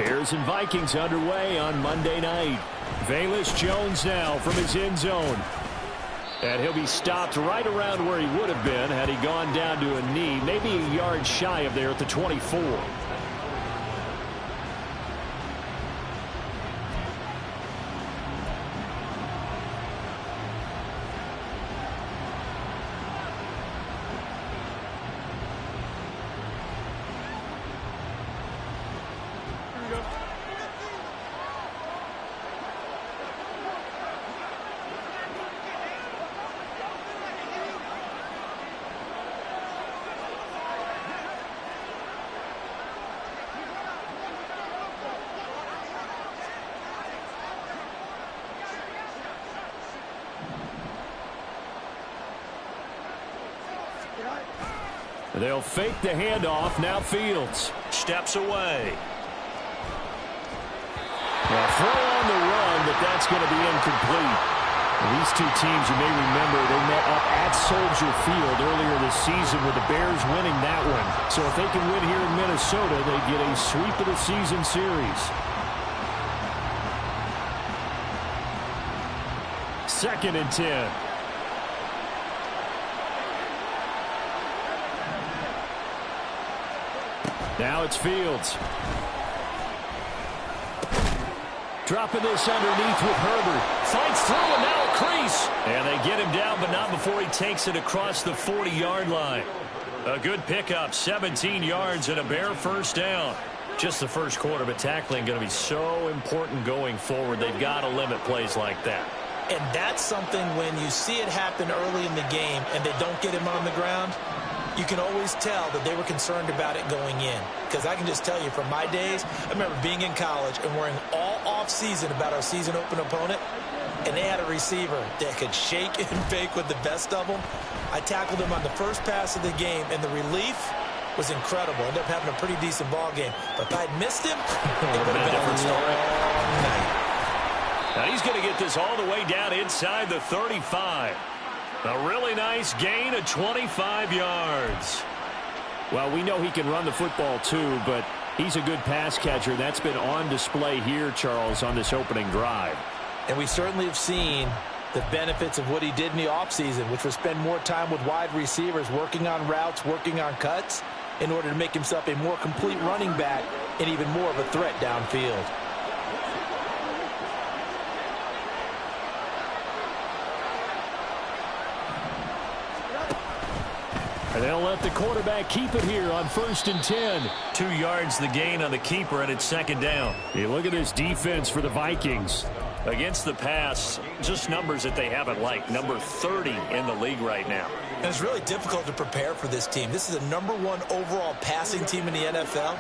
Bears and Vikings underway on Monday night. Velus Jones now from his end zone. And he'll be stopped right around where he would have been had he gone down to a knee, maybe a yard shy of there at the 24. They'll fake the handoff. Now Fields steps away. Well, throw on the run, but that's going to be incomplete. These two teams, you may remember, they met up at Soldier Field earlier this season with the Bears winning that one. So if they can win here in Minnesota, they get a sweep of the season series. 2nd and 10. Now it's Fields. Dropping this underneath with Herbert. Fights through and now a crease. And they get him down, but not before he takes it across the 40-yard line. A good pickup, 17 yards and a Bear first down. Just the first quarter, but tackling going to be so important going forward. They've got to limit plays like that. And that's something when you see it happen early in the game and they don't get him on the ground, you can always tell that they were concerned about it going in. Because I can just tell you from my days, I remember being in college and worrying all off-season about our season open opponent, and they had a receiver that could shake and bake with the best of them. I tackled him on the first pass of the game, and the relief was incredible. Ended up having a pretty decent ball game. But if I'd missed him, it would have been a different story. Now he's going to get this all the way down inside the 35. A really nice gain of 25 yards. Well, we know he can run the football too, but he's a good pass catcher. That's been on display here, Charles, on this opening drive. And we certainly have seen the benefits of what he did in the offseason, which was spend more time with wide receivers, working on routes, working on cuts, in order to make himself a more complete running back and even more of a threat downfield. They'll let the quarterback keep it here on 1st and 10. 2 yards the gain on the keeper, and it's 2nd down. Hey, look at this defense for the Vikings. Against the pass, just numbers that they haven't liked. Number 30 in the league right now. And it's really difficult to prepare for this team. This is the #1 overall passing team in the NFL,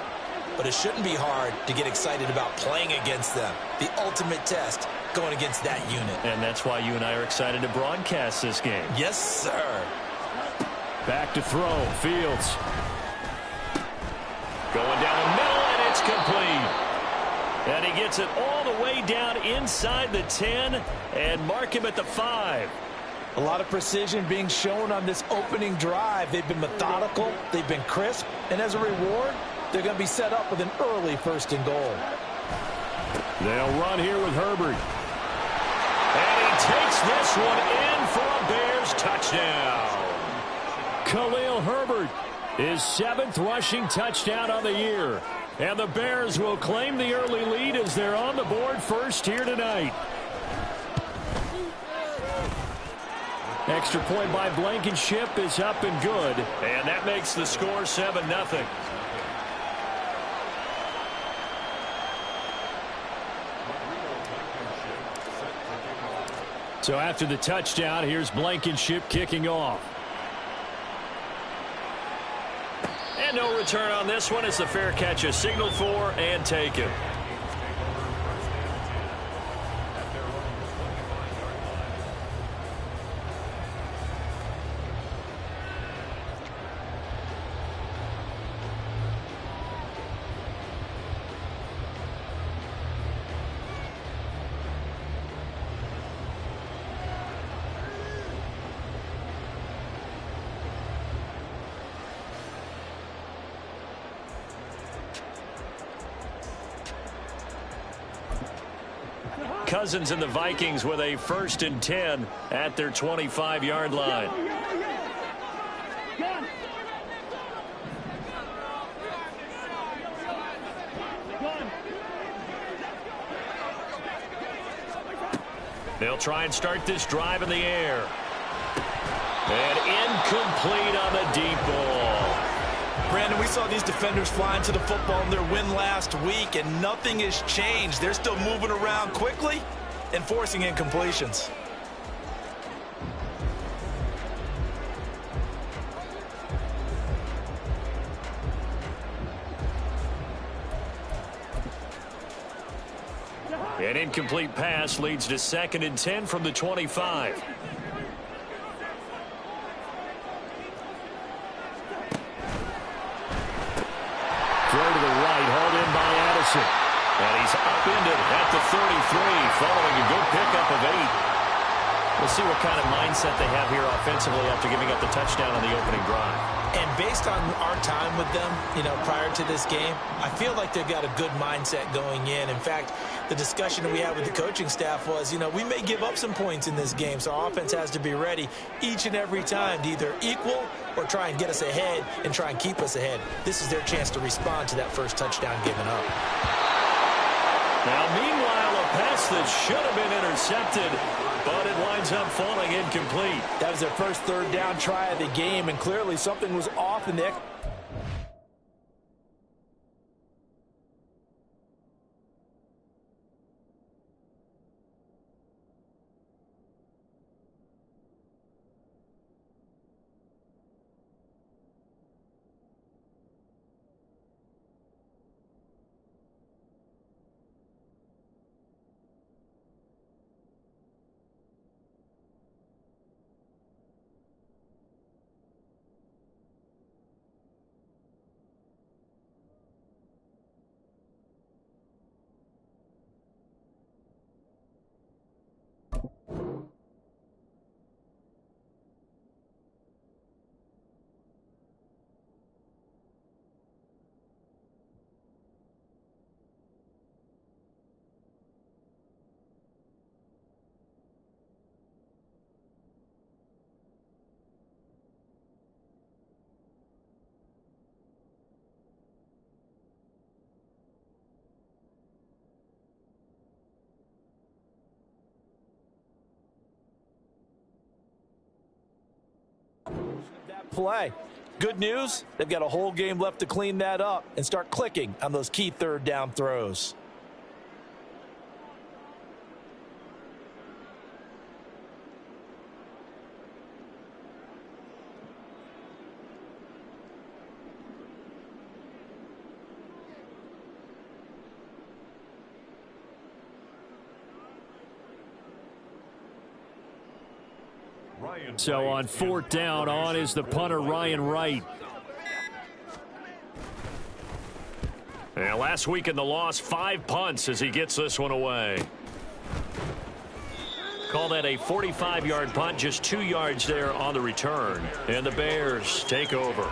but it shouldn't be hard to get excited about playing against them. The ultimate test going against that unit. And that's why you and I are excited to broadcast this game. Yes, sir. Back to throw. Fields. Going down the middle, and it's complete. And he gets it all the way down inside the 10 and mark him at the 5. A lot of precision being shown on this opening drive. They've been methodical. They've been crisp. And as a reward, they're going to be set up with an early 1st and goal. They'll run here with Herbert. And he takes this one in for a Bears touchdown. Khalil Herbert, his 7th rushing touchdown on the year. And the Bears will claim the early lead as they're on the board first here tonight. Extra point by Blankenship is up and good. And that makes the score 7-0. So after the touchdown, here's Blankenship kicking off. And no return on this one as the fair catch is signaled for and taken. Cousins and the Vikings with a 1st and 10 at their 25-yard line. They'll try and start this drive in the air. And incomplete on the deep ball. Brandon, we saw these defenders flying to the football in their win last week, and nothing has changed. They're still moving around quickly and forcing incompletions. An incomplete pass leads to 2nd and 10 from the 25. Throw to the right, hauled in by Artisan. And he's upended at the 33, following a good pickup of 8. We'll see what kind of mindset they have here offensively after giving up the touchdown on the opening drive. And based on our time with them, prior to this game, I feel like they've got a good mindset going in. In fact, the discussion that we had with the coaching staff was, we may give up some points in this game, so our offense has to be ready each and every time to either equal or try and get us ahead and try and keep us ahead. This is their chance to respond to that first touchdown given up. Now, meanwhile, a pass that should have been intercepted, but it winds up falling incomplete. That was their first 3rd down try of the game, and clearly something was off in the play. Good news, they've got a whole game left to clean that up and start clicking on those key 3rd down throws. So on 4th down, on is the punter, Ryan Wright. And last week in the loss, 5 punts as he gets this one away. Call that a 45-yard punt, just 2 yards there on the return. And the Bears take over.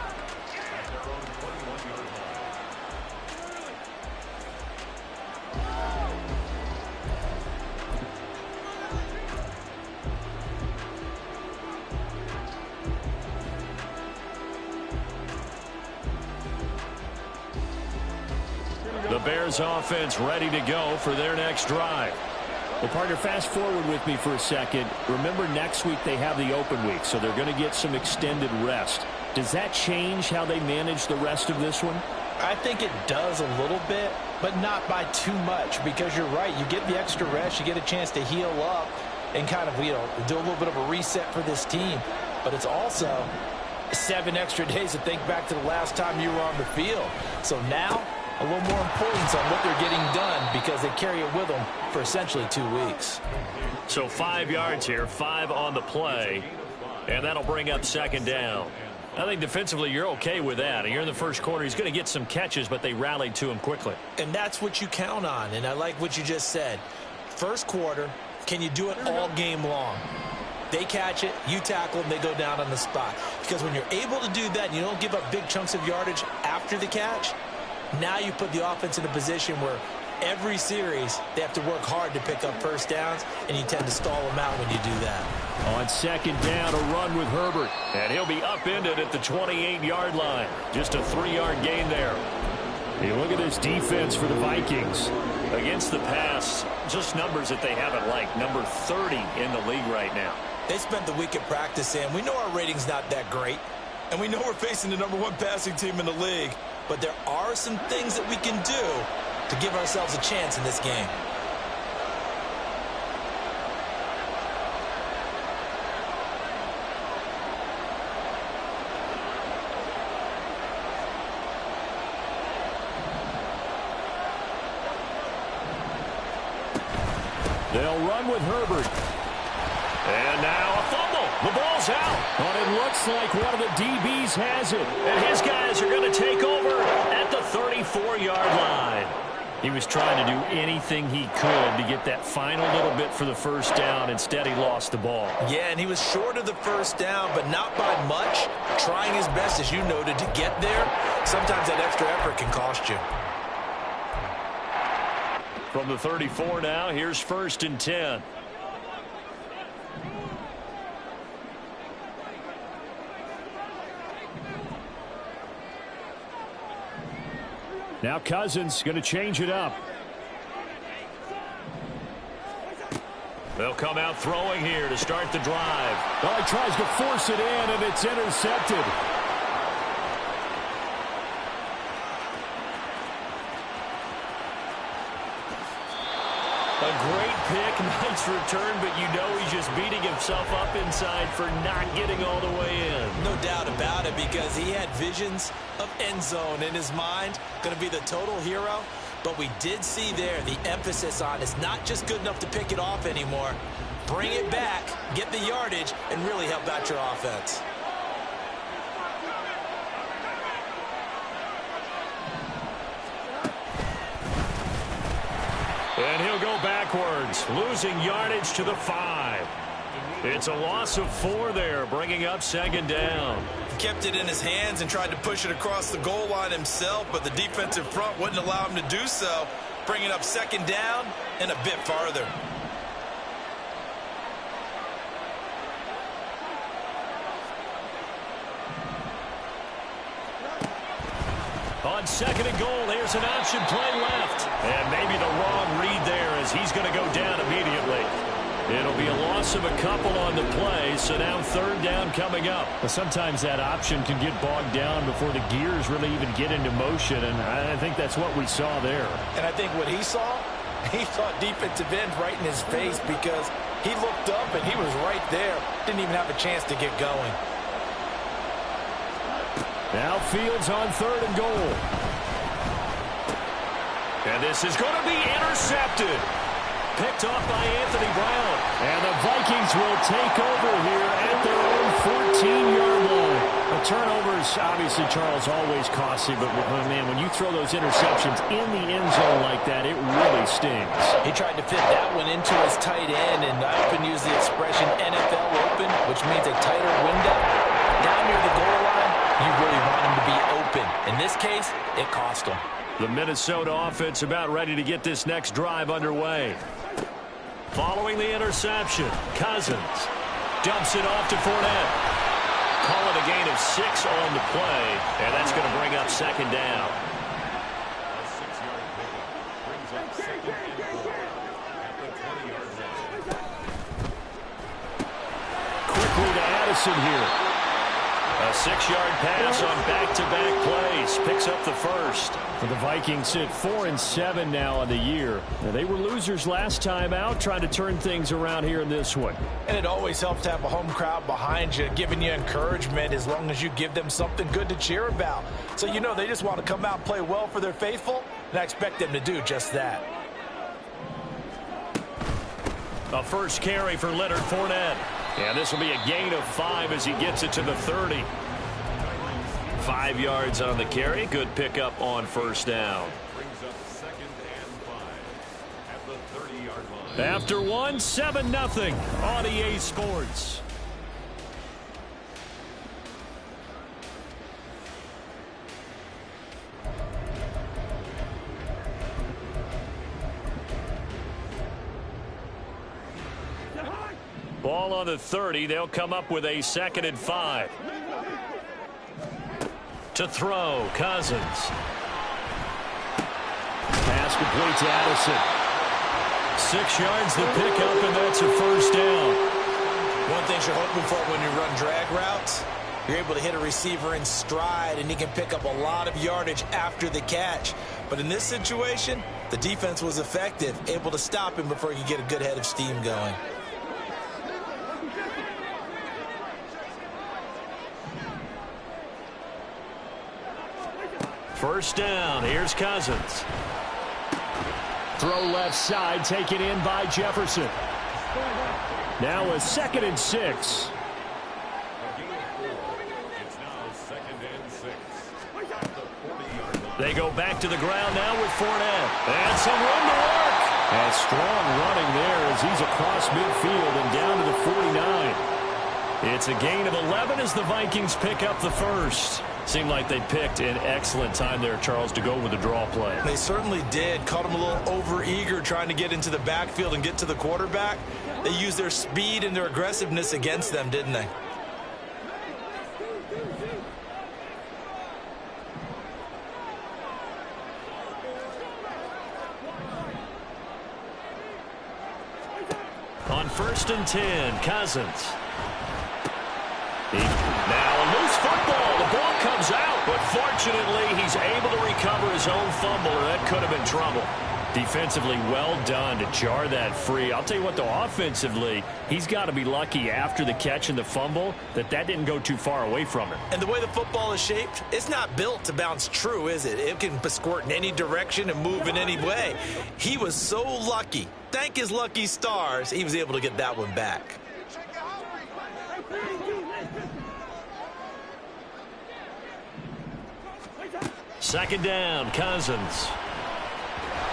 The Bears offense ready to go for their next drive. Well, partner, fast forward with me for a second. Remember, next week they have the open week, so they're going to get some extended rest. Does that change how they manage the rest of this one? I think it does a little bit, but not by too much, because you're right. You get the extra rest, you get a chance to heal up and kind of, do a little bit of a reset for this team. But it's also 7 extra days to think back to the last time you were on the field. So now, a little more importance on what they're getting done because they carry it with them for essentially 2 weeks. So 5 yards here, 5 on the play, and that'll bring up 2nd down. I think defensively you're okay with that. You're in the first quarter. He's going to get some catches, but they rallied to him quickly. And that's what you count on, and I like what you just said. First quarter, can you do it all game long? They catch it, you tackle them, they go down on the spot. Because when you're able to do that and you don't give up big chunks of yardage after the catch, now you put the offense in a position where every series, they have to work hard to pick up first downs, and you tend to stall them out when you do that. On second down, a run with Herbert. And he'll be upended at the 28-yard line. Just a 3-yard gain there. Hey, look at this defense for the Vikings. Against the pass, just numbers that they haven't liked. Number 30 in the league right now. They spent the week at practice, and we know our rating's not that great. And we know we're facing the #1 passing team in the league. But there are some things that we can do to give ourselves a chance in this game. They'll run with Herbert. And now a fumble. The ball's out. But it looks like one of the DBs has it. And his guys are going to take over at the 34-yard line. He was trying to do anything he could to get that final little bit for the first down. Instead, he lost the ball. Yeah, and he was short of the first down, but not by much. Trying his best, as you noted, to get there. Sometimes that extra effort can cost you. From the 34 now, here's 1st and 10. Now Cousins going to change it up. They'll come out throwing here to start the drive. Well, he tries to force it in, and it's intercepted. A great pick, nice return, but you know he's just beating himself up inside for not getting all the way in. No doubt about it, because he had visions of end zone in his mind. Going to be the total hero. But we did see there the emphasis on it's not just good enough to pick it off anymore. Bring it back, get the yardage, and really help out your offense. And he'll go backwards, losing yardage to the 5. It's a loss of 4 there, bringing up 2nd down. He kept it in his hands and tried to push it across the goal line himself, but the defensive front wouldn't allow him to do so, bringing up 2nd down and a bit farther. On 2nd and goal, here's an option play left. And maybe the wrong read there as he's going to go down immediately. It'll be a loss of a couple on the play, so now 3rd down coming up. But sometimes that option can get bogged down before the gears really even get into motion, and I think that's what we saw there. And I think what he saw defensive end right in his face, because he looked up and he was right there. Didn't even have a chance to get going. Now Fields on 3rd and goal. And this is going to be intercepted. Picked off by Anthony Brown. And the Vikings will take over here at their own 14-yard line. The turnovers, obviously, Charles, always costly. But, man, when you throw those interceptions in the end zone like that, it really stings. He tried to fit that one into his tight end, and I often use the expression NFL open, which means a tighter window. Down near the goal line, you really want him to be open. In this case, it cost him. The Minnesota offense about ready to get this next drive underway. Following the interception, Cousins dumps it off to Fournette. Call it a gain of 6 on the play, and that's going to bring up 2nd down. Quickly to Addison here. A 6-yard pass on back-to-back plays. Picks up the 1st. For the Vikings sit 4-7 now on the year. Now, they were losers last time out, trying to turn things around here in this one. And it always helps to have a home crowd behind you, giving you encouragement as long as you give them something good to cheer about. So you know they just want to come out and play well for their faithful, and I expect them to do just that. A first carry for Leonard Fournette. And this will be a gain of 5 as he gets it to the 30. 5 yards on the carry. Good pickup on 1st down. After 1, 7-0 on EA Sports. Ball on the 30. They'll come up with a 2nd and 5. To throw, Cousins. Pass complete to Addison. 6 yards the pickup, and that's a first down. One thing you're hoping for when you run drag routes, you're able to hit a receiver in stride, and he can pick up a lot of yardage after the catch. But in this situation, the defense was effective, able to stop him before he could get a good head of steam going. First down. Here's Cousins. Throw left side, taken in by Jefferson. Now a 2nd and 6. They go back to the ground now with Fournette. And some room to work. And strong running there as he's across midfield and down to the 49. It's a gain of 11 as the Vikings pick up the first. Seemed like they picked an excellent time there, Charles, to go with the draw play. They certainly did. Caught them a little over-eager trying to get into the backfield and get to the quarterback. They used their speed and their aggressiveness against them, didn't they? On 1st and 10, Cousins. Now a loose football. The ball comes out, but fortunately he's able to recover his own fumble, or that could have been trouble. Defensively, well done to jar that free. I'll tell you what, though, offensively, he's got to be lucky after the catch and the fumble that didn't go too far away from him. And the way the football is shaped, it's not built to bounce true, is it? It can squirt in any direction and move in any way. He was so lucky. Thank his lucky stars, he was able to get that one back. Second down, Cousins.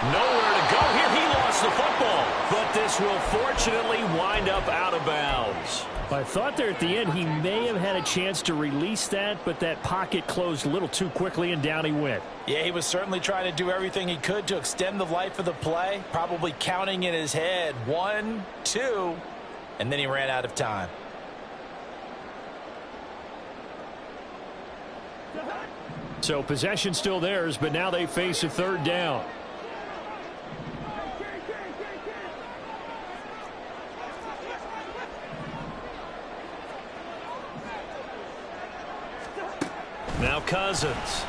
Nowhere to go here. He lost the football, but this will fortunately wind up out of bounds. I thought there at the end he may have had a chance to release that, but that pocket closed a little too quickly, and down he went. Yeah, he was certainly trying to do everything he could to extend the life of the play, probably counting in his head 1, 2, and then he ran out of time. So possession still theirs, but now they face a 3rd down. Now Cousins.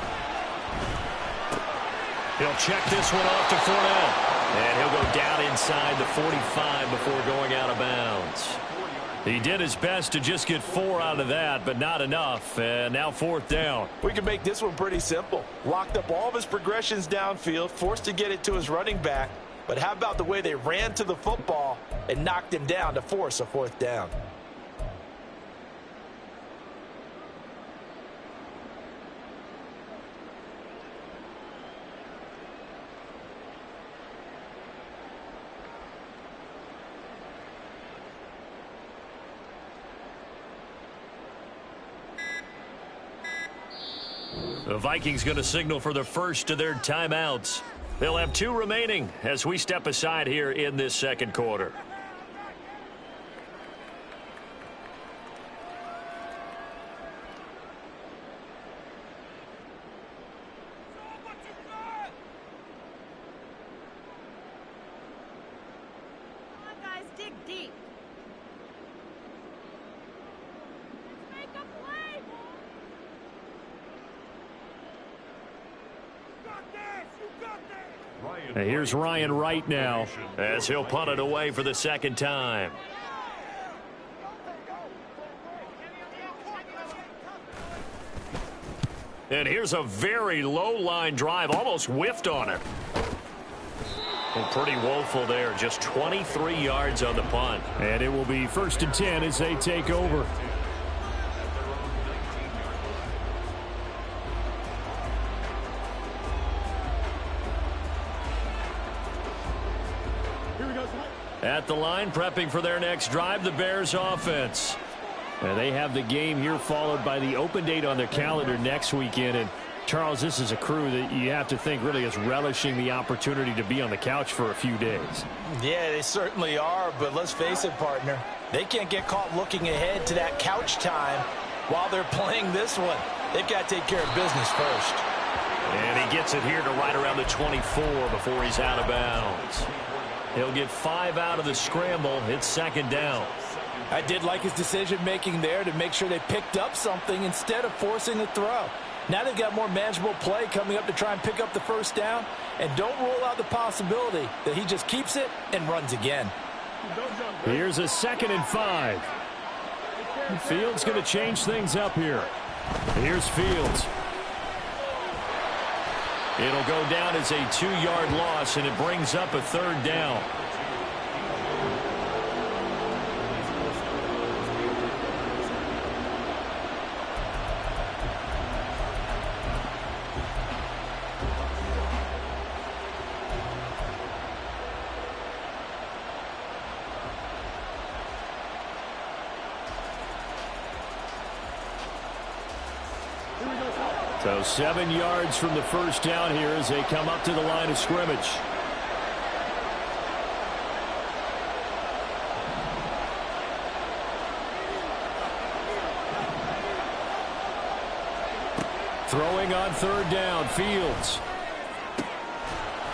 He'll check this one off to Fournette. And he'll go down inside the 45 before going out of bounds. He did his best to just get 4 out of that, but not enough. And now 4th down. We can make this one pretty simple. Locked up all of his progressions downfield, forced to get it to his running back. But how about the way they ran to the football and knocked him down to force a 4th down? The Vikings going to signal for the first of their timeouts. They'll have 2 remaining as we step aside here in this 2nd quarter. Come on, guys, dig deep. Make a play. Here's Ryan Wright now, as he'll punt it away for the 2nd time. And here's a very low line drive, almost whiffed on it. Well, pretty woeful there, just 23 yards on the punt. and it will be 1st and 10 as they take over. At the line, prepping for their next drive, the Bears offense. And they have the game here followed by the open date on their calendar next weekend. And Charles, this is a crew that you have to think really is relishing the opportunity to be on the couch for a few days. Yeah, they certainly are, but let's face it, partner. They can't get caught looking ahead to that couch time while they're playing this one. They've got to take care of business first. And he gets it here to right around the 24 before he's out of bounds. He'll get 5 out of the scramble. It's second down. I did like his decision-making there to make sure they picked up something instead of forcing a throw. Now they've got more manageable play coming up to try and pick up the first down. And don't rule out the possibility that he just keeps it and runs again. Here's a 2nd and 5. Fields going to change things up here. Here's Fields. It'll go down as a 2-yard loss, and it brings up a 3rd down. So 7 yards from the first down here as they come up to the line of scrimmage. Throwing on 3rd down, Fields.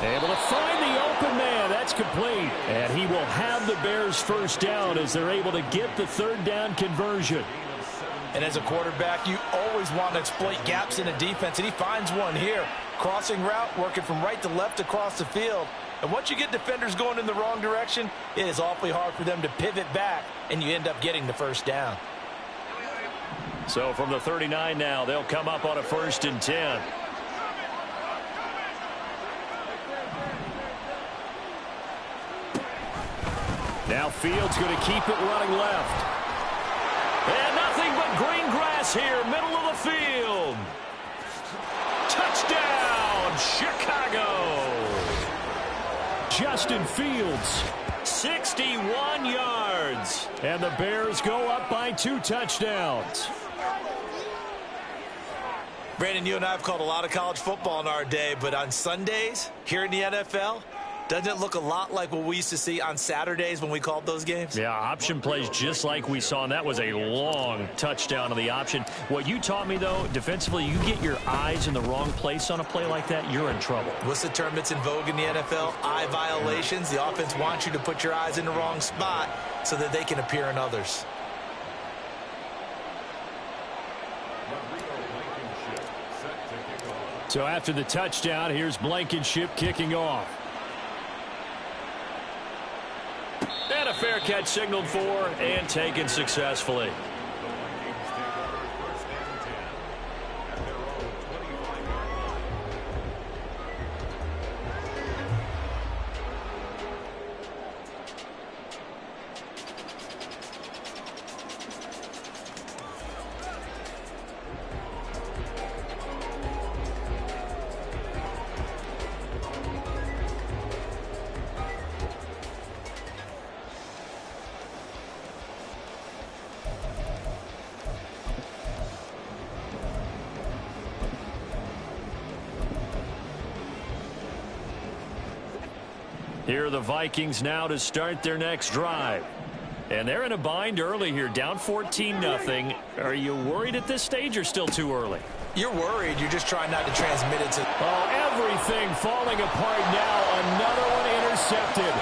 Able to find the open man. That's complete. And he will have the Bears first down as they're able to get the 3rd down conversion. And as a quarterback, you always want to exploit gaps in a defense, and he finds one here. Crossing route, working from right to left across the field. And once you get defenders going in the wrong direction, it is awfully hard for them to pivot back, and you end up getting the first down. So from the 39 now, they'll come up on a 1st and 10. Now Fields going to keep it running left. And nothing but green grass here, middle of the field. Touchdown, Chicago. Justin Fields. 61 yards. And the Bears go up by 2 touchdowns. Brandon, you and I have called a lot of college football in our day, but on Sundays here in the NFL, doesn't it look a lot like what we used to see on Saturdays when we called those games? Yeah, option plays just like we saw, and that was a long touchdown on the option. What you taught me, though, defensively, you get your eyes in the wrong place on a play like that, you're in trouble. What's the term that's in vogue in the NFL? Eye violations. The offense wants you to put your eyes in the wrong spot so that they can appear in others. So after the touchdown, here's Blankenship kicking off. And a fair catch signaled for and taken successfully. Here are the Vikings now to start their next drive. And they're in a bind early here, down 14-0. Are you worried at this stage or still too early? You're worried. You're just trying not to transmit it to... Oh, everything falling apart now. Another one intercepted.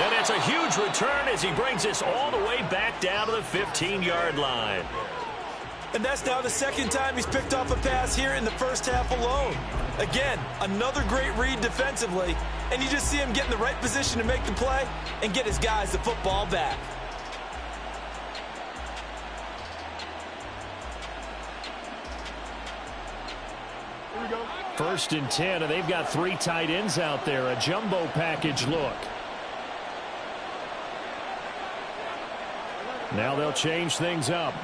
And it's a huge return as he brings this all the way back down to the 15-yard line. And that's now the 2nd time he's picked off a pass here in the first half alone. Again, another great read defensively, and you just see him get in the right position to make the play and get his guys the football back. Here we go. 1st and 10, and they've got 3 tight ends out there. A jumbo package look. Now they'll change things up.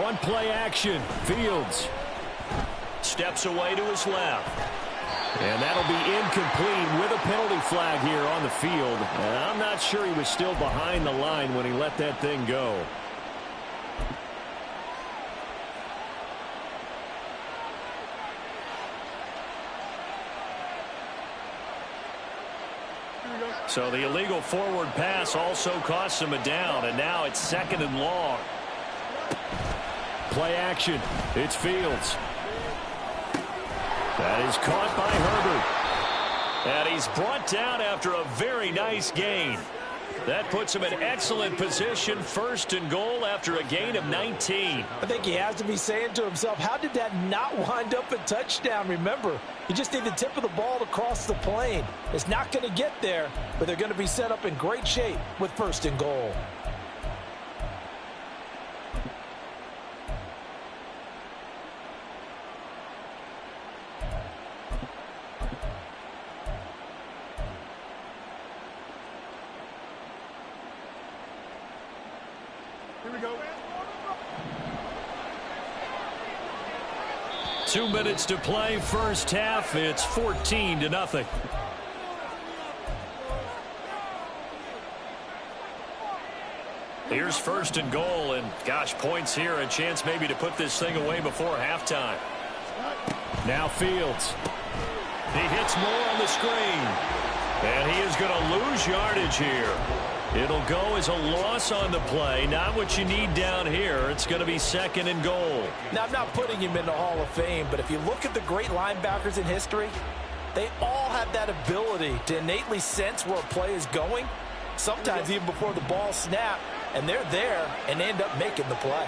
On play action, Fields. Steps away to his left. And that'll be incomplete with a penalty flag here on the field. And I'm not sure he was still behind the line when he let that thing go. So the illegal forward pass also costs him a down, and now it's 2nd and long. Play action. It's Fields. That is caught by Herbert. And he's brought down after a very nice gain. That puts him in excellent position, 1st and goal after a gain of 19. I think he has to be saying to himself, how did that not wind up a touchdown? Remember, you just need the tip of the ball to cross the plane. It's not going to get there, but they're going to be set up in great shape with 1st and goal. Here we go. 2 minutes to play, first half. It's 14-0. Here's 1st and goal, and gosh, points here, a chance maybe to put this thing away before halftime. Now Fields. He hits more on the screen, and he is going to lose yardage here. It'll go as a loss on the play. Not what you need down here. It's going to be 2nd and goal. Now, I'm not putting him in the Hall of Fame, but if you look at the great linebackers in history, they all have that ability to innately sense where a play is going, sometimes even before the ball snaps, and they're there and end up making the play.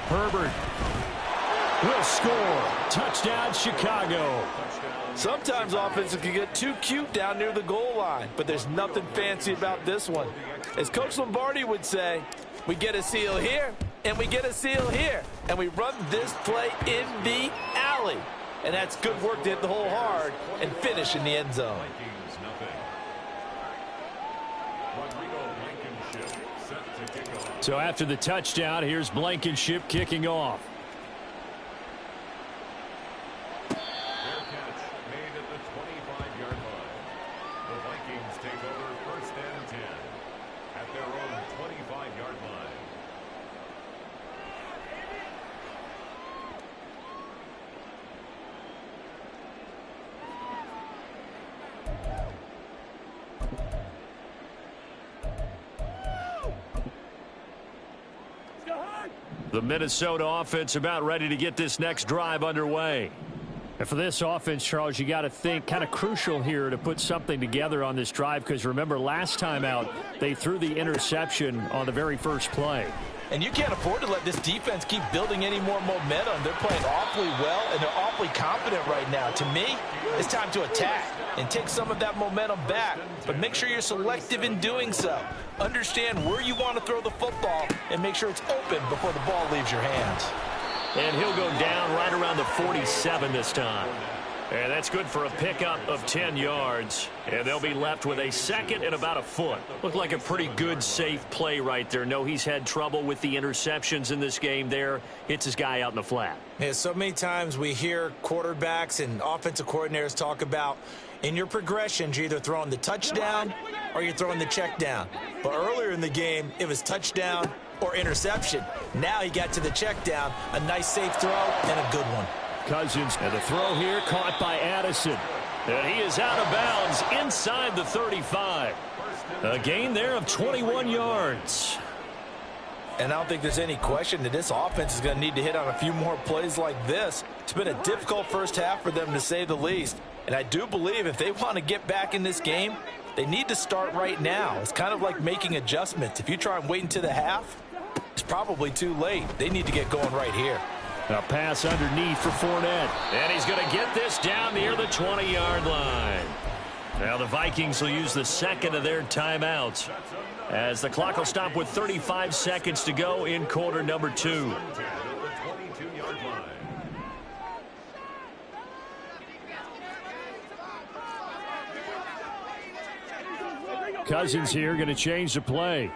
Herbert will score. Touchdown, Chicago. Sometimes offenses can get too cute down near the goal line, but there's nothing fancy about this one. As Coach Lombardi would say, we get a seal here, and we get a seal here, and we run this play in the alley. And that's good work to hit the hole hard and finish in the end zone. So after the touchdown, here's Blankenship kicking off. Their catch made at the 25-yard line. The Vikings take over 1st and 10 at their own 25-yard line. The Minnesota offense about ready to get this next drive underway. And for this offense, Charles, you got to think kind of crucial here to put something together on this drive, because remember last time out they threw the interception on the very first play. And you can't afford to let this defense keep building any more momentum. They're playing awfully well, and they're awfully confident right now. To me, it's time to attack and take some of that momentum back, but make sure you're selective in doing so. Understand where you want to throw the football and make sure it's open before the ball leaves your hands. And he'll go down right around the 47 this time. And that's good for a pickup of 10 yards. And they'll be left with a 2nd and about a foot. Looked like a pretty good, safe play right there. No, he's had trouble with the interceptions in this game there. Hits his guy out in the flat. Yeah, so many times we hear quarterbacks and offensive coordinators talk about in your progressions, you're either throwing the touchdown or you're throwing the check down. But earlier in the game, it was touchdown or interception. Now he got to the check down, a nice safe throw and a good one. Cousins, and the throw here caught by Addison. And he is out of bounds inside the 35. A gain there of 21 yards. And I don't think there's any question that this offense is going to need to hit on a few more plays like this. It's been a difficult first half for them, to say the least. And I do believe if they want to get back in this game, they need to start right now. It's kind of like making adjustments. If you try and wait until the half, it's probably too late. They need to get going right here. A pass underneath for Fournette. And he's going to get this down near the 20-yard line. Now the Vikings will use the 2nd of their timeouts, as the clock will stop with 35 seconds to go in quarter number 2. Cousins here going to change the play.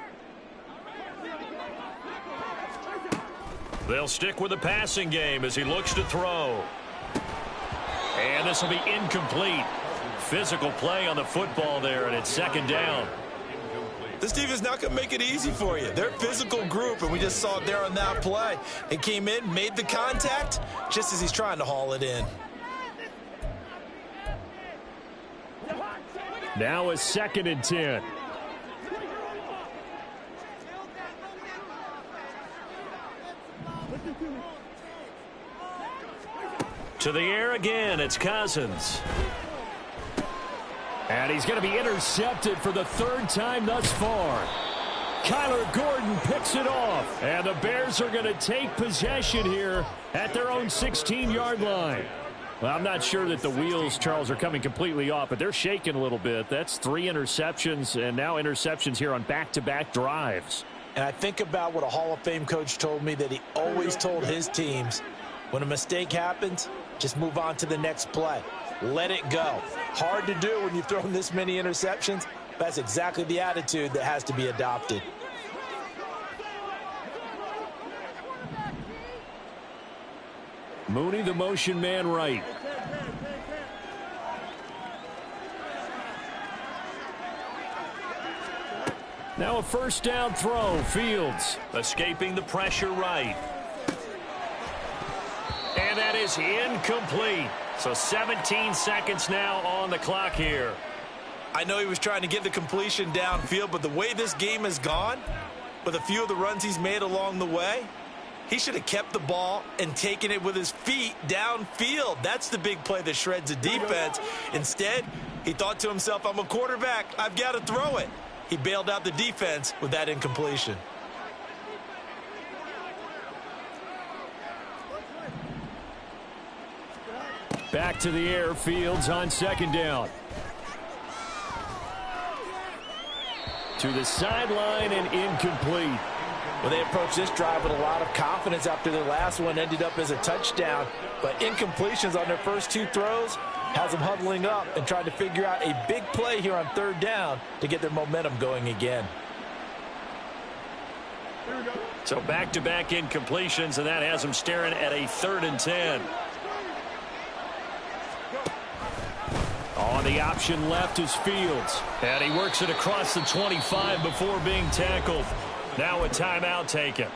They'll stick with the passing game as he looks to throw. And this will be incomplete. Physical play on the football there, and it's second down. This defense not going to make it easy for you. They're a physical group, and we just saw it there on that play. It came in, made the contact, just as he's trying to haul it in. Now a 2nd and 10. To the air again, it's Cousins. And he's going to be intercepted for the 3rd time thus far. Kyler Gordon picks it off. And the Bears are going to take possession here at their own 16-yard line. Well, I'm not sure that the wheels, Charles, are coming completely off, but they're shaking a little bit. That's 3 interceptions, and now interceptions here on back-to-back drives. And I think about what a Hall of Fame coach told me, that he always told his teams, when a mistake happens, just move on to the next play. Let it go. Hard to do when you've thrown this many interceptions. That's exactly the attitude that has to be adopted. Mooney, the motion man right. Now a 1st down throw. Fields Escaping the pressure right. And that is incomplete. So 17 seconds now on the clock here. I know he was trying to get the completion downfield, but the way this game has gone, with a few of the runs he's made along the way, he should have kept the ball and taken it with his feet downfield. That's the big play that shreds the defense. Instead, he thought to himself, I'm a quarterback, I've got to throw it. He bailed out the defense with that incompletion. back to the air. Fields on 2nd down. To the sideline and incomplete. Well, they approached this drive with a lot of confidence after their last one ended up as a touchdown. But incompletions on their first 2 throws has them huddling up and trying to figure out a big play here on 3rd down to get their momentum going again. So back-to-back incompletions, and that has them staring at a 3rd and 10. On the option left is Fields. And he works it across the 25 before being tackled. Now a timeout taken.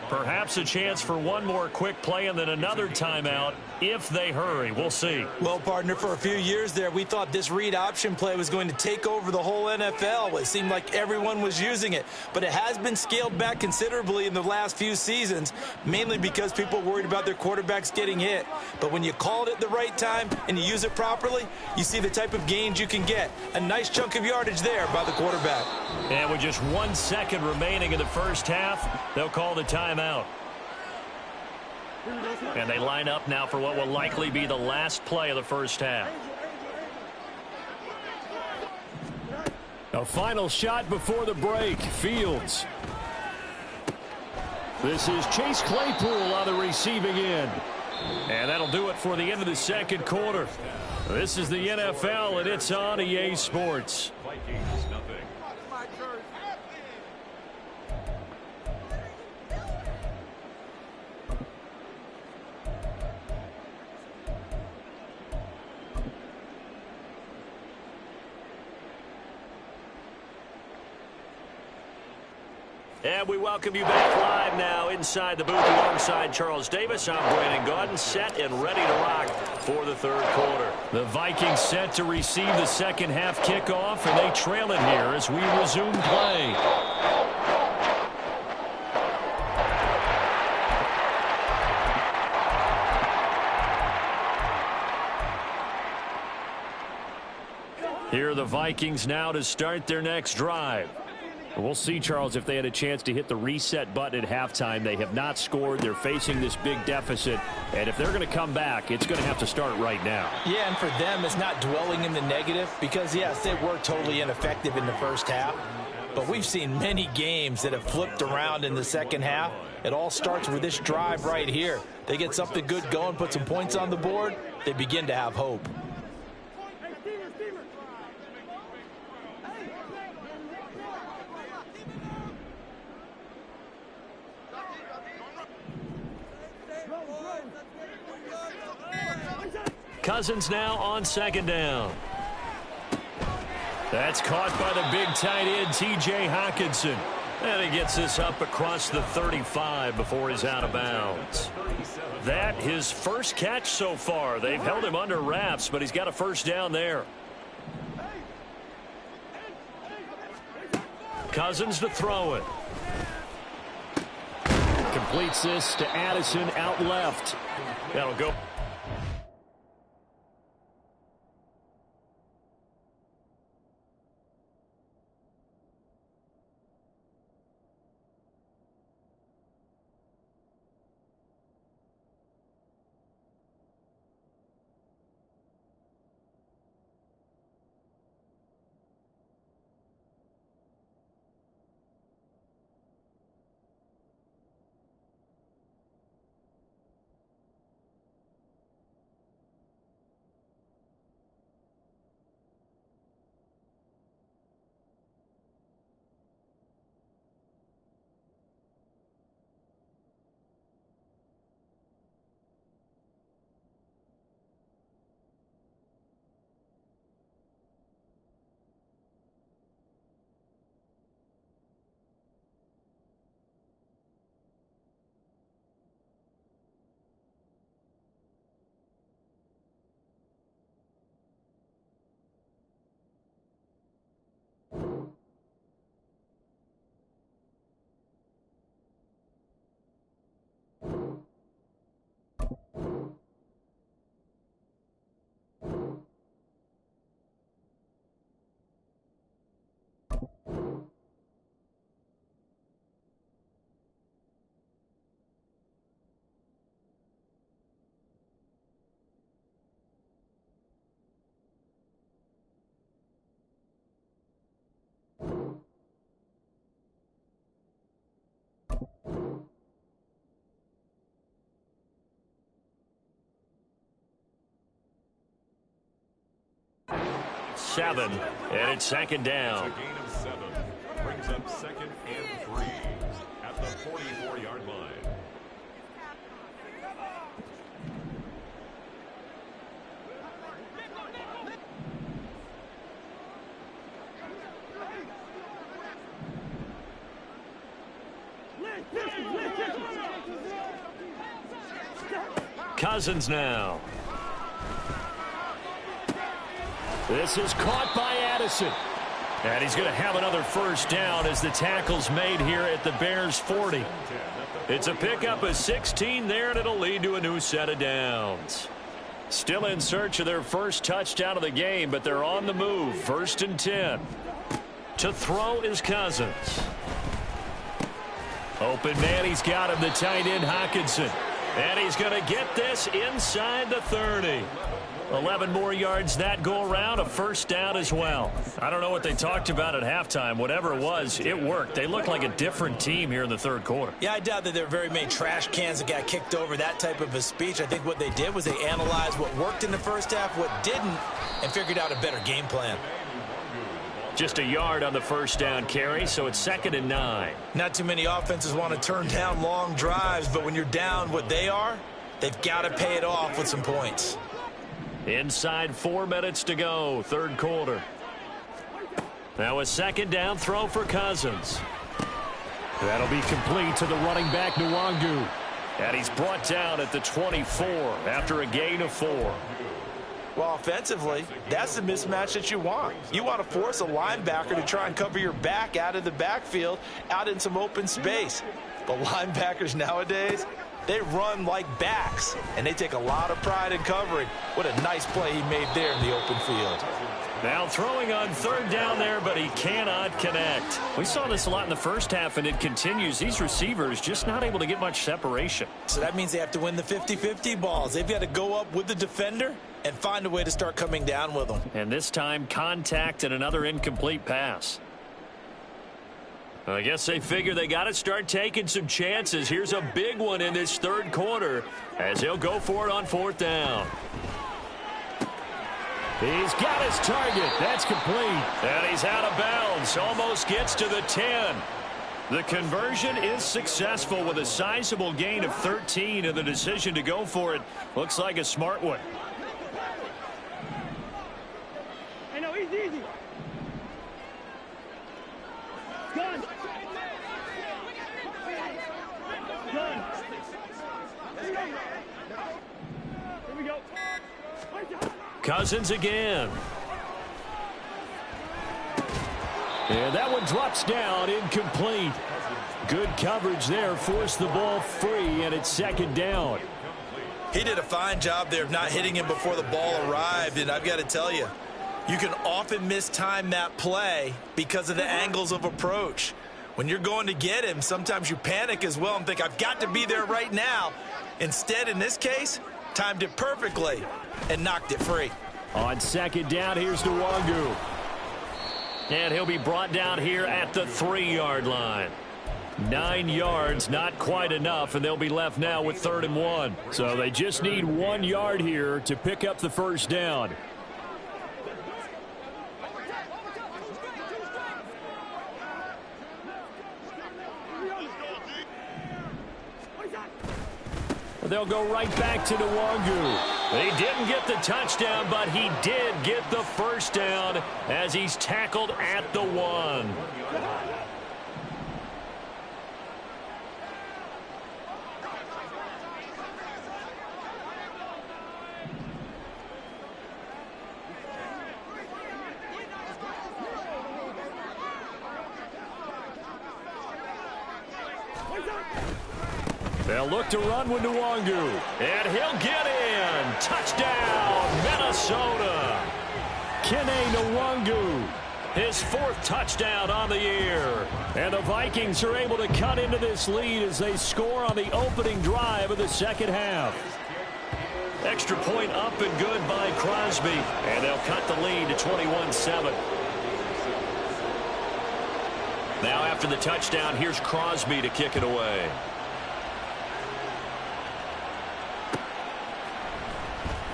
Perhaps a chance for one more quick play and then another timeout if they hurry. We'll see. Well, partner, for a few years there, we thought this read option play was going to take over the whole NFL. It seemed like everyone was using it. But it has been scaled back considerably in the last few seasons, mainly because people are worried about their quarterbacks getting hit. But when you call it at the right time and you use it properly, you see the type of gains you can get. A nice chunk of yardage there by the quarterback. And with just 1 second remaining in the first half, they'll call the timeout. And they line up now for what will likely be the last play of the first half. A final shot before the break. Fields. This is Chase Claypool on the receiving end. And that'll do it for the end of the second quarter. This is the NFL, and it's on EA Sports. Vikings, nothing. And we welcome you back live now inside the booth alongside Charles Davis. I'm Brandon Gaudin, set and ready to rock for the third quarter. The Vikings set to receive the second half kickoff, and they trail it here as we resume play. Here are the Vikings now to start their next drive. We'll see, Charles, if they had a chance to hit the reset button at halftime. They have not scored. They're facing this big deficit. And if they're going to come back, it's going to have to start right now. Yeah, and for them, it's not dwelling in the negative because, yes, they were totally ineffective in the first half. But we've seen many games that have flipped around in the second half. It all starts with this drive right here. They get something good going, put some points on the board, they begin to have hope. Cousins now on second down. That's caught by the big tight end, T.J. Hockenson. And he gets this up across the 35 before he's out of bounds. That his first catch so far. They've held him under wraps, but he's got a first down there. Cousins to throw it. Completes this to Addison out left. That'll go. Seven, and it's second down. It's a gain of 7. Brings up second and 3 at the 44-yard line. Cousins now. This is caught by Addison. And he's going to have another first down as the tackle's made here at the Bears 40. It's a pickup of 16 there, and it'll lead to a new set of downs. Still in search of their first touchdown of the game, but they're on the move. 1st and 10. To throw is Cousins. Open man, he's got him, the tight end Hockenson. And he's going to get this inside the 30. 11 more yards that go around, a first down as well. I don't know what they talked about at halftime. Whatever it was, it worked. They look like a different team here in the third quarter. Yeah, I doubt that there were very many trash cans that got kicked over, that type of a speech. I think what they did was they analyzed what worked in the first half, what didn't, and figured out a better game plan. Just a yard on the first down carry, so it's 2nd and 9. Not too many offenses want to turn down long drives, but when you're down what they are, they've got to pay it off with some points. Inside 4 minutes to go, third quarter. Now a second down throw for Cousins. That'll be complete to the running back, Nwangu. And he's brought down at the 24 after a gain of 4. Well, offensively, that's the mismatch that you want. You want to force a linebacker to try and cover your back out of the backfield, out in some open space. But linebackers nowadays, they run like backs, and they take a lot of pride in covering. What a nice play he made there in the open field. Now throwing on third down there, but he cannot connect. We saw this a lot in the first half, and it continues. These receivers just not able to get much separation. So that means they have to win the 50-50 balls. They've got to go up with the defender and find a way to start coming down with them. And this time, contact and another incomplete pass. I guess they figure they got to start taking some chances. Here's a big one in this third quarter as he'll go for it on 4th down. He's got his target. That's complete. And he's out of bounds. Almost gets to the 10. The conversion is successful with a sizable gain of 13, and the decision to go for it looks like a smart one. easy. Gun. Gun. Here we go. Cousins again. And that one drops down, incomplete. Good coverage there, forced the ball free, and it's second down. He did a fine job there of not hitting him before the ball arrived, and I've got to tell you, you can often mistime that play because of the angles of approach. When you're going to get him, sometimes you panic as well and think, I've got to be there right now. Instead, in this case, timed it perfectly and knocked it free. On second down, here's Nwangu. And he'll be brought down here at the 3-yard line. 9 yards, not quite enough, and they'll be left now with 3rd and 1. So they just need 1 yard here to pick up the first down. They'll go right back to Nwangu. He didn't get the touchdown, but he did get the first down as he's tackled at the 1. They'll look to run with Nwangu, and he'll get in. Touchdown, Minnesota. Kene Nwangu, his 4th touchdown on the year. And the Vikings are able to cut into this lead as they score on the opening drive of the second half. Extra point up and good by Crosby, and they'll cut the lead to 21-7. Now after the touchdown, here's Crosby to kick it away.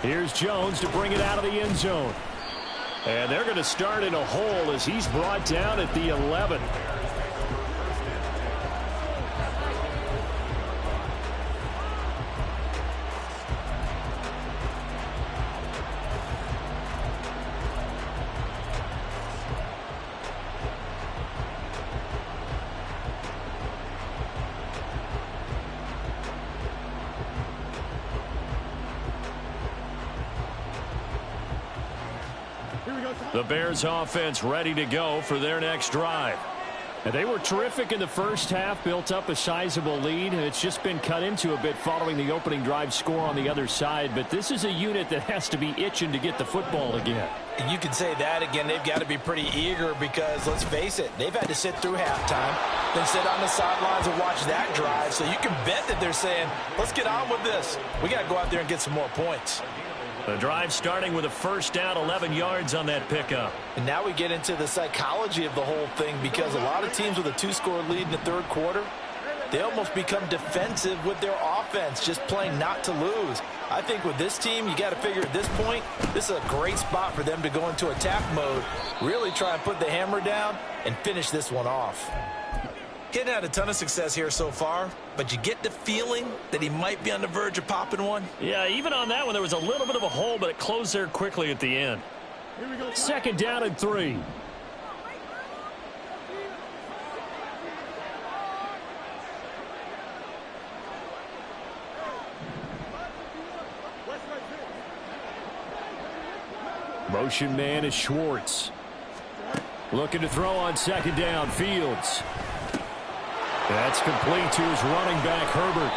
Here's Jones to bring it out of the end zone. And they're going to start in a hole as he's brought down at the 11. The Bears offense ready to go for their next drive. And they were terrific in the first half, built up a sizable lead, and it's just been cut into a bit following the opening drive score on the other side. But this is a unit that has to be itching to get the football again. And you can say that again. They've got to be pretty eager because, let's face it, they've had to sit through halftime, then sit on the sidelines and watch that drive. So you can bet that they're saying, let's get on with this. We got to go out there and get some more points. The drive starting with a first down, 11 yards on that pickup. And now we get into the psychology of the whole thing because a lot of teams with a 2-score lead in the third quarter, they almost become defensive with their offense, just playing not to lose. I think with this team, you got to figure at this point, this is a great spot for them to go into attack mode, really try and put the hammer down and finish this one off. He hadn't had a ton of success here so far, but you get the feeling that he might be on the verge of popping one. Yeah, even on that one, there was a little bit of a hole, but it closed there quickly at the end. Second down and 3. Motion man is Schwartz. Looking to throw on second down, Fields. That's complete to his running back, Herbert.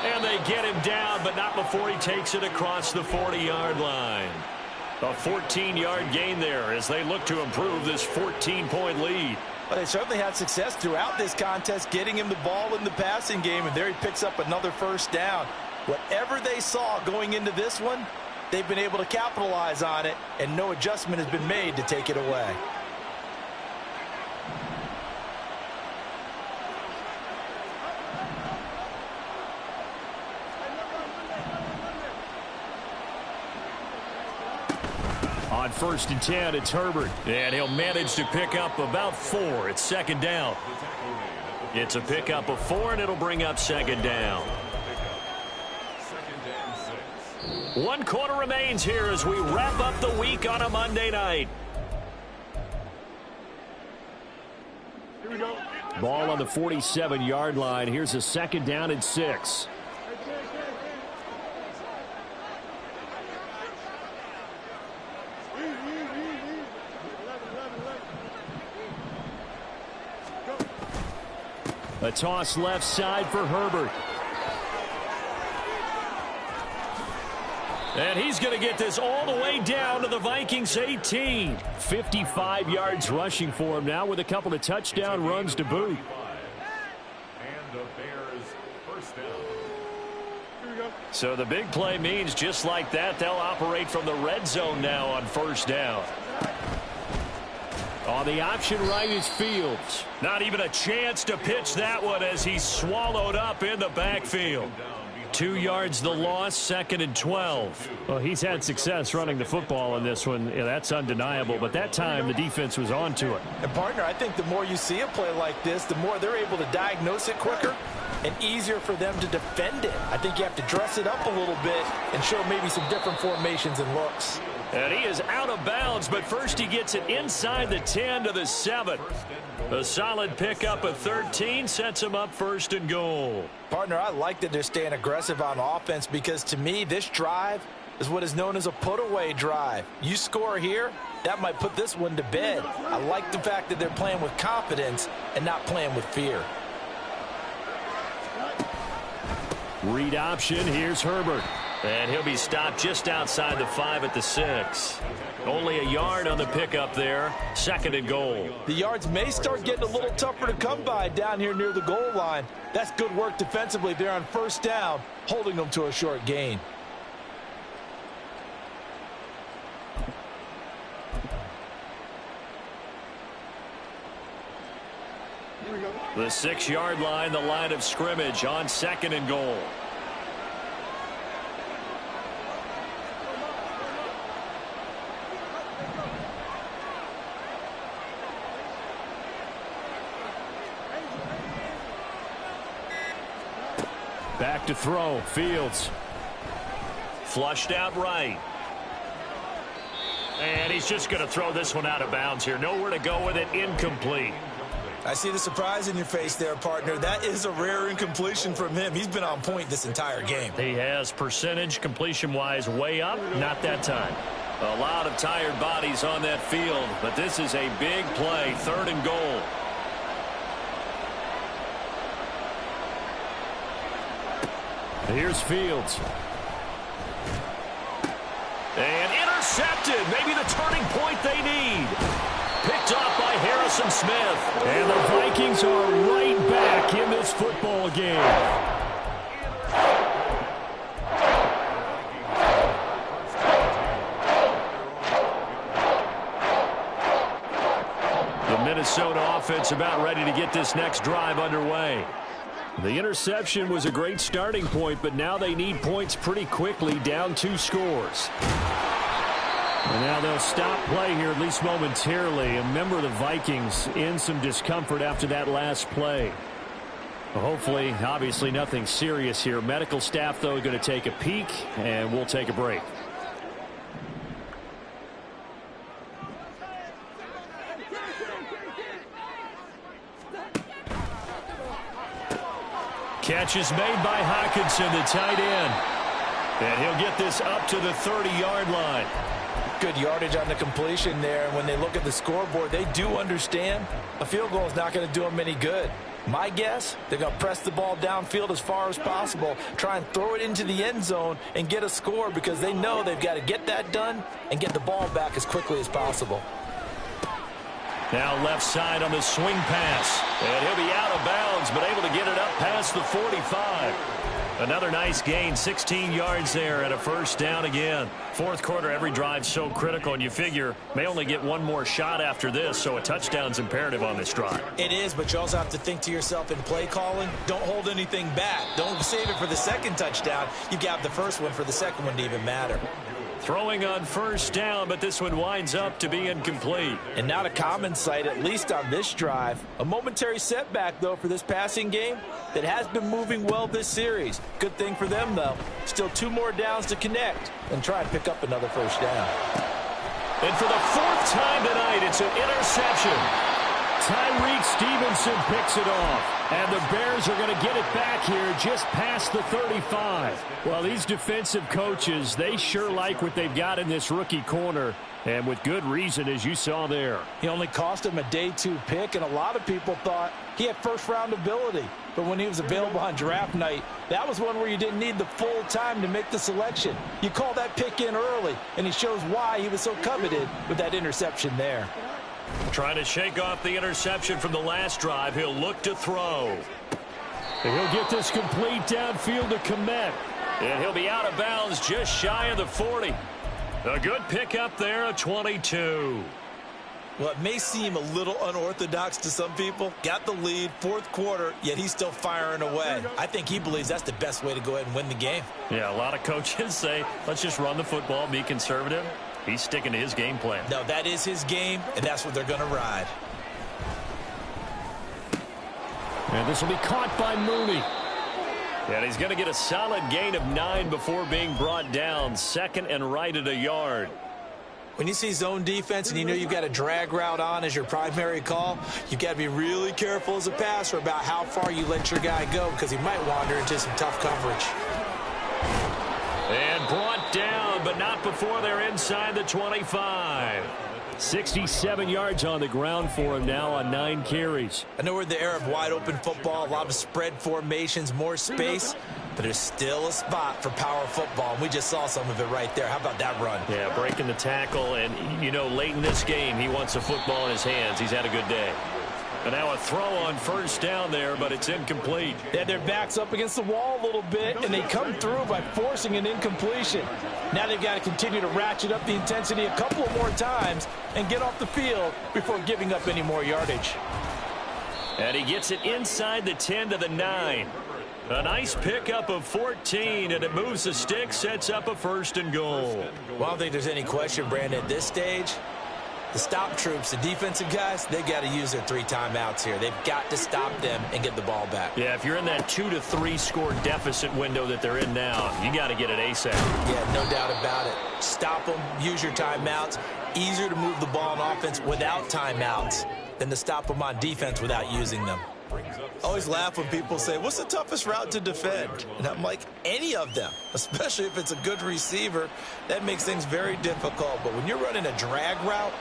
And they get him down, but not before he takes it across the 40-yard line. A 14-yard gain there as they look to improve this 14-point lead. Well, they certainly had success throughout this contest, getting him the ball in the passing game, and there he picks up another first down. Whatever they saw going into this one, they've been able to capitalize on it, and no adjustment has been made to take it away. On 1st and 10, it's Herbert, and he'll manage to pick up about 4. It's second down. It's a pickup of 4, and it'll bring up second down. 1 quarter remains here as we wrap up the week on a Monday night. Ball on the 47-yard line. Here's a 2nd down and 6. A toss left side for Herbert. And he's going to get this all the way down to the Vikings 18. 55 yards rushing for him now with a couple of touchdown runs to boot. And the Bears first down. So the big play means just like that, they'll operate from the red zone now on 1st down. On the option right is Fields. Not even a chance to pitch that one as he's swallowed up in the backfield. 2 yards the loss, 2nd and 12. Well, he's had success running the football in this one. Yeah, that's undeniable. But that time, the defense was on to it. And, partner, I think the more you see a play like this, the more they're able to diagnose it quicker and easier for them to defend it. I think you have to dress it up a little bit and show maybe some different formations and looks. And he is out of bounds, but first he gets it inside the 10 to the 7. A solid pickup of 13 sets him up 1st and goal. Partner, I like that they're staying aggressive on offense because, to me, this drive is what is known as a put-away drive. You score here, that might put this one to bed. I like the fact that they're playing with confidence and not playing with fear. Read option, here's Herbert. And he'll be stopped just outside the 5 at the 6. Only a yard on the pickup there. 2nd and goal. The yards may start getting a little tougher to come by down here near the goal line. That's good work defensively there on 1st down, holding them to a short gain. The 6-yard line, the line of scrimmage on 2nd and goal. Back to throw, Fields. Flushed out right. And he's just going to throw this one out of bounds here. Nowhere to go with it, incomplete. I see the surprise in your face there, partner. That is a rare incompletion from him. He's been on point this entire game. He has percentage completion-wise way up, not that time. A lot of tired bodies on that field, but this is a big play, 3rd and goal. Here's Fields. And intercepted. Maybe the turning point they need. Picked off by Harrison Smith. And the Vikings are right back in this football game. The Minnesota offense about ready to get this next drive underway. The interception was a great starting point, but now they need points pretty quickly, down 2 scores. And now they'll stop play here, at least momentarily. A member of the Vikings in some discomfort after that last play. Hopefully, obviously nothing serious here. Medical staff, though, going to take a peek, and we'll take a break. Catch is made by Hockenson, the tight end. And he'll get this up to the 30-yard line. Good yardage on the completion there. And when they look at the scoreboard, they do understand a field goal is not going to do them any good. My guess, they're going to press the ball downfield as far as possible, try and throw it into the end zone and get a score because they know they've got to get that done and get the ball back as quickly as possible. Now left side on the swing pass. And he'll be out of bounds, but able to get it up past the 45. Another nice gain, 16 yards there, and a 1st down again. 4th quarter, every drive so critical, and you figure may only get one more shot after this, so a touchdown's imperative on this drive. It is, but you also have to think to yourself in play calling, don't hold anything back. Don't save it for the 2nd touchdown. You got the 1st one for the 2nd one to even matter. Throwing on 1st down, but this one winds up to be incomplete. And not a common sight, at least on this drive. A momentary setback, though, for this passing game that has been moving well this series. Good thing for them, though. Still 2 more downs to connect and try and pick up another 1st down. And for the 4th time tonight, it's an interception. Tyreek Stevenson picks it off. And the Bears are going to get it back here just past the 35. Well, these defensive coaches, they sure like what they've got in this rookie corner. And with good reason, as you saw there. He only cost him a day 2 pick, and a lot of people thought he had first-round ability. But when he was available on draft night, that was one where you didn't need the full time to make the selection. You call that pick in early, and he shows why he was so coveted with that interception there. Trying to shake off the interception from the last drive. He'll look to throw. And he'll get this complete downfield to Kmet. And he'll be out of bounds just shy of the 40. A good pickup there, a 22. Well, it may seem a little unorthodox to some people. Got the lead, 4th quarter, yet he's still firing away. I think he believes that's the best way to go ahead and win the game. Yeah, a lot of coaches say, let's just run the football, be conservative. He's sticking to his game plan. No, that is his game, and that's what they're going to ride. And this will be caught by Mooney. And he's going to get a solid gain of 9 before being brought down. 2nd and right at a yard. When you see zone defense and you know you've got a drag route on as your primary call, you've got to be really careful as a passer about how far you let your guy go because he might wander into some tough coverage. And brought down, but not before they're inside the 25. 67 yards on the ground for him now on 9 carries. I know we're in the era of wide-open football, a lot of spread formations, more space, but there's still a spot for power football, and we just saw some of it right there. How about that run? Yeah, breaking the tackle, and, you know, late in this game, he wants a football in his hands. He's had a good day. And now a throw on first down there, but it's incomplete. They had their backs up against the wall a little bit, and they come through by forcing an incompletion. Now they've got to continue to ratchet up the intensity a couple of more times and get off the field before giving up any more yardage. And he gets it inside the 10 to the 9. A nice pickup of 14, and it moves the stick, sets up a 1st and goal. Well, I don't think there's any question, Brandon, at this stage. The stop troops, the defensive guys, they got to use their 3 timeouts here. They've got to stop them and get the ball back. Yeah, if you're in that 2 to 3 score deficit window that they're in now, you got to get it ASAP. Yeah, no doubt about it. Stop them, use your timeouts. Easier to move the ball on offense without timeouts than to stop them on defense without using them. I always laugh when people say, what's the toughest route to defend? And I'm like, any of them, especially if it's a good receiver. That makes things very difficult. But when you're running a drag route,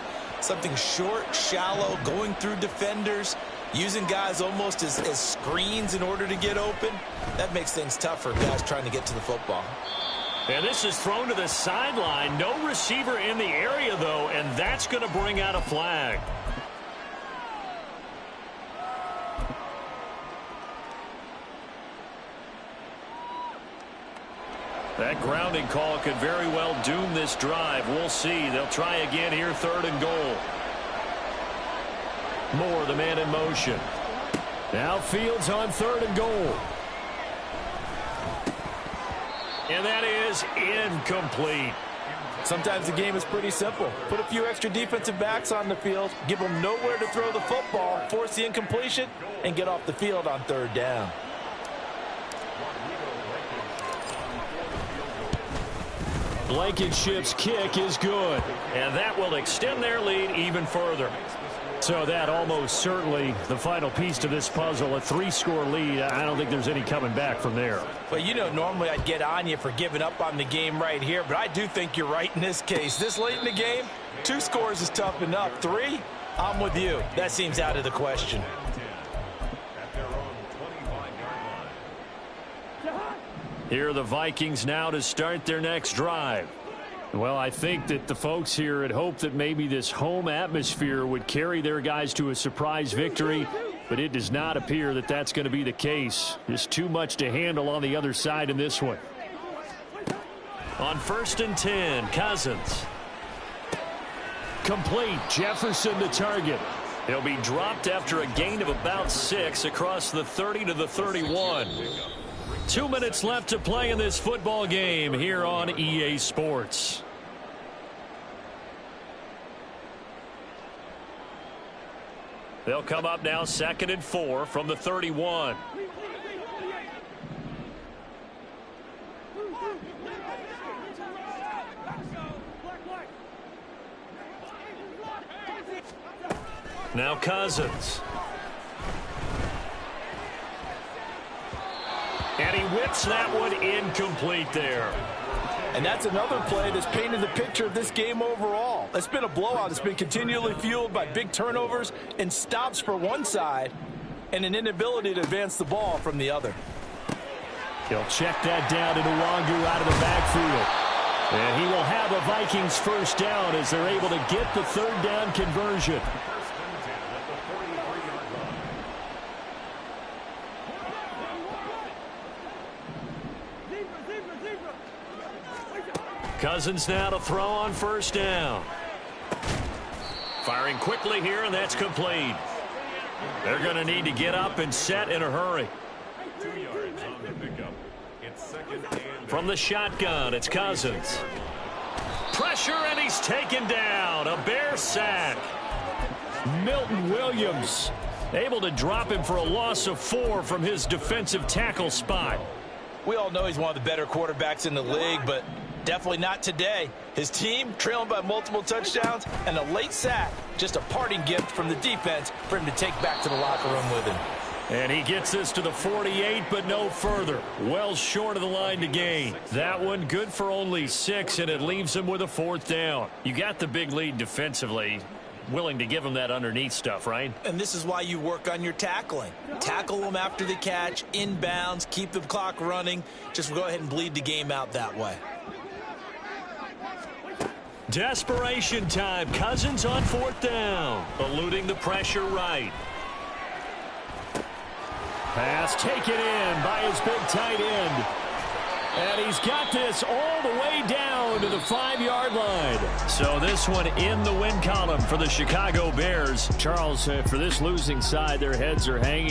something short, shallow, going through defenders, using guys almost as screens in order to get open, that makes things tough for guys trying to get to the football. And this is thrown to the sideline. No receiver in the area, though, and that's going to bring out a flag. That grounding call could very well doom this drive. We'll see. They'll try again here, 3rd and goal. Moore, the man in motion. Now Fields on 3rd and goal. And that is incomplete. Sometimes the game is pretty simple. Put a few extra defensive backs on the field, give them nowhere to throw the football, force the incompletion, and get off the field on 3rd down. Blankenship's kick is good. And that will extend their lead even further. So that almost certainly the final piece to this puzzle, a 3-score lead. I don't think there's any coming back from there. Well, you know, normally I'd get on you for giving up on the game right here, but I do think you're right in this case. This late in the game, 2 scores is tough enough. 3, I'm with you. That seems out of the question. Here are the Vikings now to start their next drive. Well, I think that the folks here had hoped that maybe this home atmosphere would carry their guys to a surprise victory, but it does not appear that that's going to be the case. Just too much to handle on the other side in this one. On 1st and 10, Cousins. Complete. Jefferson the target. He'll be dropped after a gain of about 6 across the 30 to the 31. 2 minutes left to play in this football game here on EA Sports. They'll come up now 2nd and 4 from the 31. Now Cousins. And he whips that one incomplete there. And that's another play that's painted the picture of this game overall. It's been a blowout. It's been continually fueled by big turnovers and stops for one side and an inability to advance the ball from the other. He'll check that down to Nwangu out of the backfield. And he will have a Vikings first down as they're able to get the third down conversion. Cousins now to throw on first down. Firing quickly here, and that's complete. They're going to need to get up and set in a hurry. 2 yards on the pickup. It's second and From the shotgun, it's Cousins. Pressure, and he's taken down. A Bear sack. Milton Williams Able to drop him for a loss of 4 from his defensive tackle spot. We all know he's one of the better quarterbacks in the league, but definitely not today. His team trailing by multiple touchdowns and a late sack. Just a parting gift from the defense for him to take back to the locker room with him. And he gets this to the 48, but no further. Well short of the line to gain. That one good for only 6, and it leaves him with a 4th down. You got the big lead defensively. Willing to give him that underneath stuff, right? And this is why you work on your tackling. Tackle them after the catch, inbounds, keep the clock running. Just go ahead and bleed the game out that way. Desperation time. Cousins on 4th down. Eluding the pressure right. pass taken in by his big tight end. And he's got this all the way down to the 5-yard line. So this one in the win column for the Chicago Bears. Charles, for this losing side, their heads are hanging.